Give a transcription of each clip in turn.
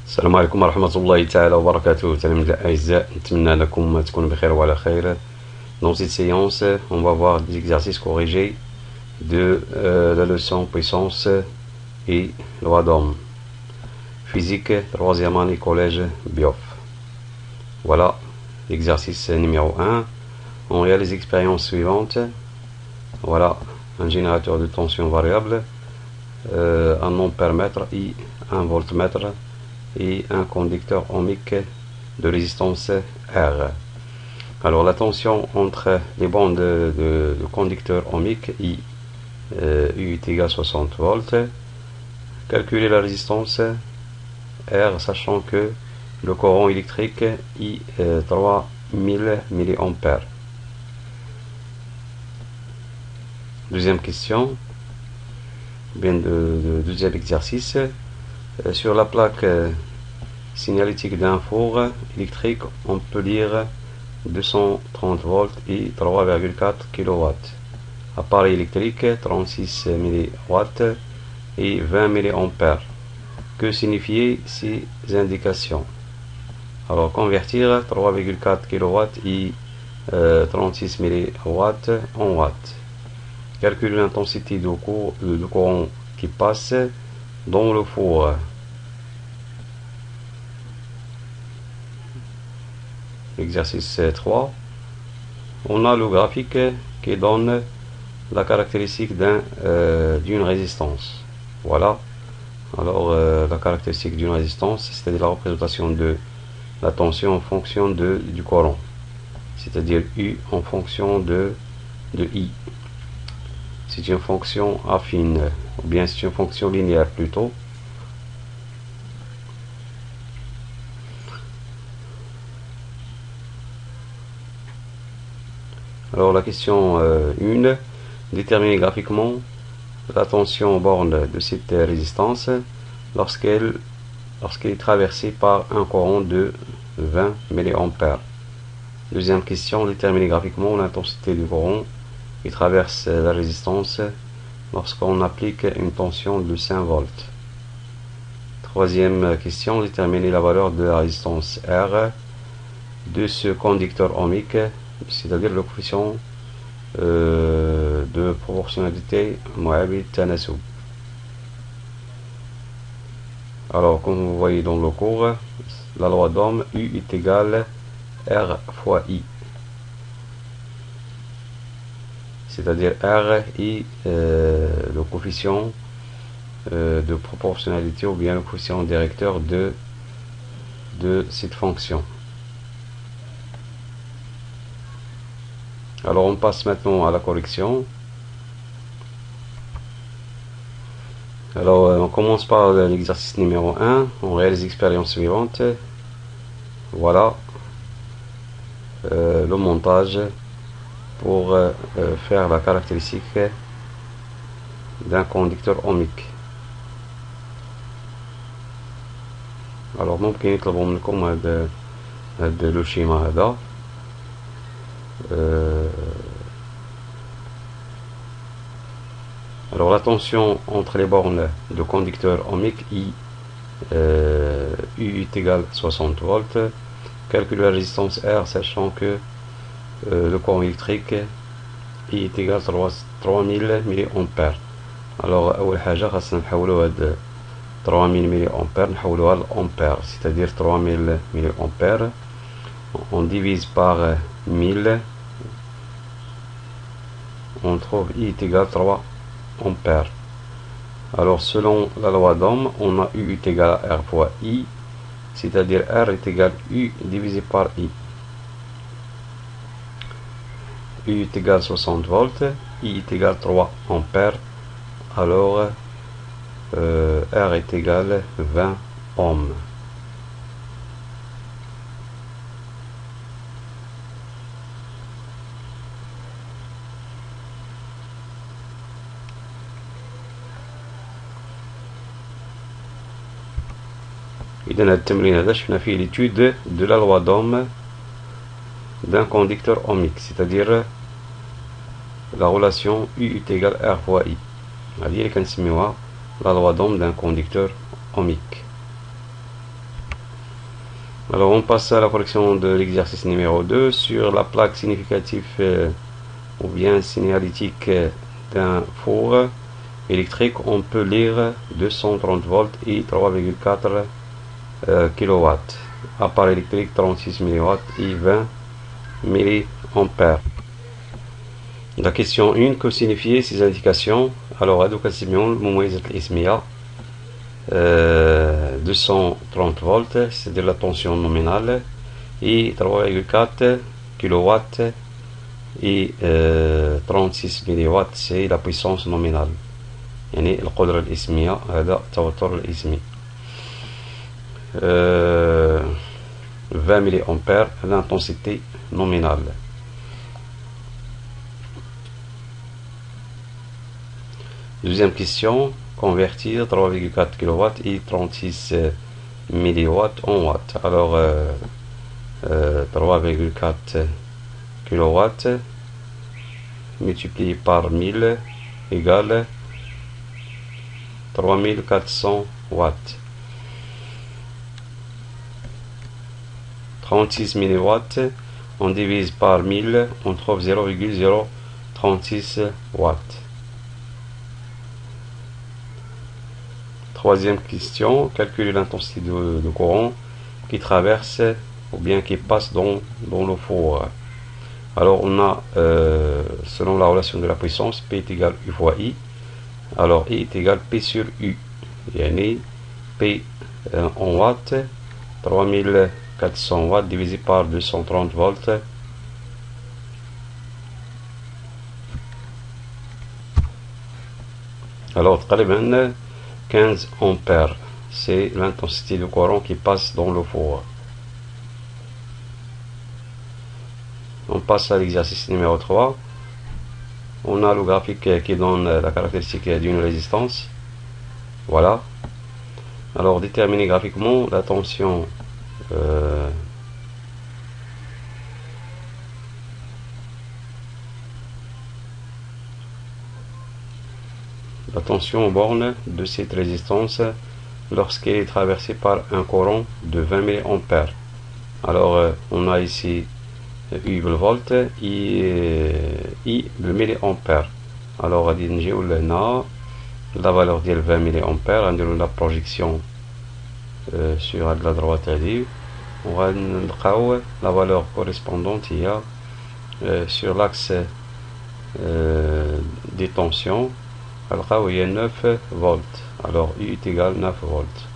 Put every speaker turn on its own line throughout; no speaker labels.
السلام عليكم ورحمة الله تعالى وبركاته. تلاميذ الأعزاء، نتمنى لكم تكونوا بخير وعلى خير. Dans cette séance, on va voir des exercices corrigés de la leçon puissance et loi d'Ohm. Physique, 3e année collège Biof. Voilà l'exercice numéro 1. On réalise l'expérience suivante. Voilà un générateur de tension variable, un ampèremètre et un voltmètre et un conducteur ohmique de résistance R. Alors la tension entre les bandes de conducteur ohmique I U est égal à 60 volts. Calculer la résistance R sachant que le courant électrique I 3000 mA. Deuxième question, bien de deuxième exercice. Sur la plaque signalétique d'un four électrique, on peut lire 230 volts et 3,4 kW. Appareil électrique 36 mW et 20 mA. Que signifient ces indications? Alors convertir 3,4 kW et 36 mW en watts. Calculer l'intensité de courant qui passe dans le four. Exercice 3. On a le graphique qui donne la caractéristique d'une résistance. Voilà. Alors la caractéristique d'une résistance, c'est-à-dire la représentation de la tension en fonction du courant, c'est-à-dire U en fonction de I. C'est une fonction affine, ou bien c'est une fonction linéaire plutôt. Alors la question 1, déterminer graphiquement la tension borne de cette résistance lorsqu'elle est traversée par un courant de 20 mA. Deuxième question, déterminer graphiquement l'intensité du courant qui traverse la résistance lorsqu'on applique une tension de 5 volts. Troisième question, déterminer la valeur de la résistance R de ce conducteur ohmique, c'est-à-dire le coefficient de proportionnalité Moabi Tanasub. Alors, comme vous voyez dans le cours, la loi d'Ohm, U est égal R fois I. C'est-à-dire R est le coefficient de proportionnalité ou bien le coefficient directeur de cette fonction. Alors on passe maintenant à la correction. Alors on commence par l'exercice numéro 1. On réalise l'expérience suivante. Voilà le montage pour faire la caractéristique d'un conducteur ohmique. Alors ممكن يطلبوا منكم هذا لو شيما هذا. Alors la tension entre les bornes de conducteur ohmique I U est égal à 60 volts. Calculer la résistance R sachant que le courant électrique I est égal à 3000 mA. Alors أول حاجة خاصنا نحولوا هاد 3000 mA نحولوها لأمبير, c'est-à-dire 3000 mA. On divise par 1000, on trouve I est égal à 3 ampères. Alors selon la loi d'Ohm, on a U est égal à R fois I, c'est-à-dire R est égal à U divisé par I. U est égal à 60 volts, I est égal à 3 ampères, alors R est égal à 20 ohms. إذا هذا التمرين هذا شفنا فيه l'étude de la loi d'Ohm d'un conducteur ohmique, c'est-à-dire la relation U est égal à R fois I. هذه اللي كنسميوها la loi d'Ohm d'un conducteur ohmique. Alors on passe à la correction de l'exercice numéro 2 sur la plaque significative ou bien signalétique d'un four électrique. On peut lire 230 volts et 3,4 kW. Appareil électrique 36 mW et 20 mA. La question 1, que signifient ces indications? Alors, هادو كنسميوهم المميزات الاسمية. 230 volts, c'est-à-dire la tension nominale, et 3,4 kW et 36 mW, c'est la puissance nominale. يعني القدرة الاسمية، هذا التوتر الاسمي. 20 mA, l'intensité nominale. Deuxième question, convertir 3,4 kW et 36 mW en watts. Alors, 3,4 kW multiplié par 1000 égale 3400 watts. 36 mW, on divise par 1000, on trouve 0,036 watts. Troisième question, calculer l'intensité de courant qui traverse ou bien qui passe dans le four. Alors on a, selon la relation de la puissance, P est égal U fois I. Alors I est égal P sur U. Yani P en watts, 3400 watts divisé par 230 volts. Alors, تقريبا 15 ampères, c'est l'intensité de courant qui passe dans le four. On passe à l'exercice numéro 3. On a le graphique qui donne la caractéristique d'une résistance. Voilà. Alors, déterminer graphiquement la tension la tension aux bornes de cette résistance lorsqu'elle est traversée par un courant de 20 mA. Alors, on a ici U le volt et I le milliampère. Alors, on a la valeur de 20 mA, on a la projection sur la droite. On va la valeur correspondante il y a sur l'axe des tensions. Alors, il y a 9 volts. Alors, U est égal à 9 volts.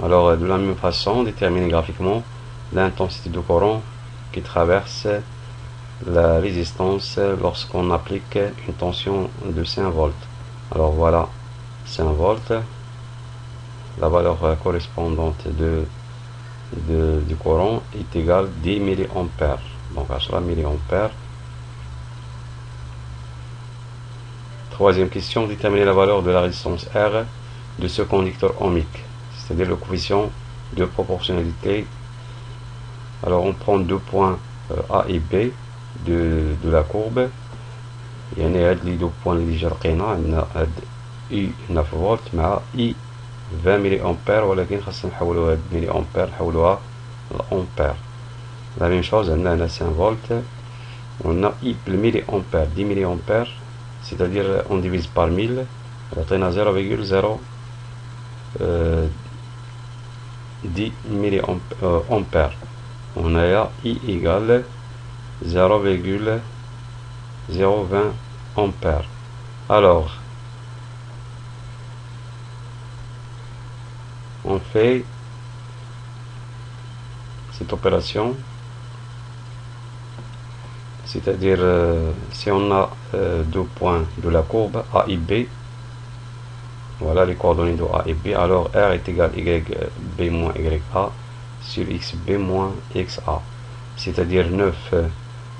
Alors, de la même façon, déterminer graphiquement l'intensité de courant qui traverse la résistance lorsqu'on applique une tension de 5 volts. Alors, voilà 5 volts. La valeur correspondante du courant est égale à 10 mA. Donc, à 10 mA. Troisième question, déterminer la valeur de la résistance R de ce conducteur ohmique, c'est-à-dire le coefficient de proportionnalité. Alors on prend deux points A et B de la courbe. يعني هاد لي دو بوان اللي جا لقينا عندنا هاد I 9 فولت مع I 20 ملي أمبير، ولكن خاصنا نحولو هاد ملي أمبير نحولوها لأمبير. لا ميم شوز عندنا هنا 5 فولت وعندنا I بالملي أمبير 10 ملي أمبير، c'est-à-dire on divise par 1000 عطينا 0,010 mA. On a I égale 0,020 ampères. Alors, on fait cette opération, c'est-à-dire si on a deux points de la courbe A et B, voilà les coordonnées de A et B, alors R est égal à YB moins YA sur XB moins XA, c'est-à-dire 9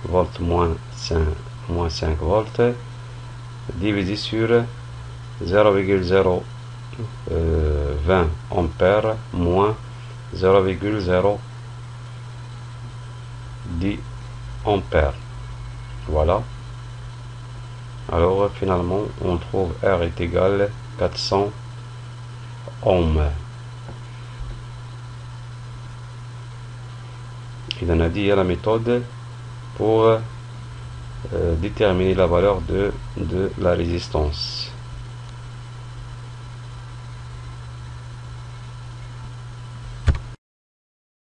volts moins 5 volts divisé sur 0,020 ampères moins 0,010 ampères. Voilà. Alors finalement on trouve R est égal à 400 ohms. إذا هذه هي la méthode pour déterminer la valeur de la résistance.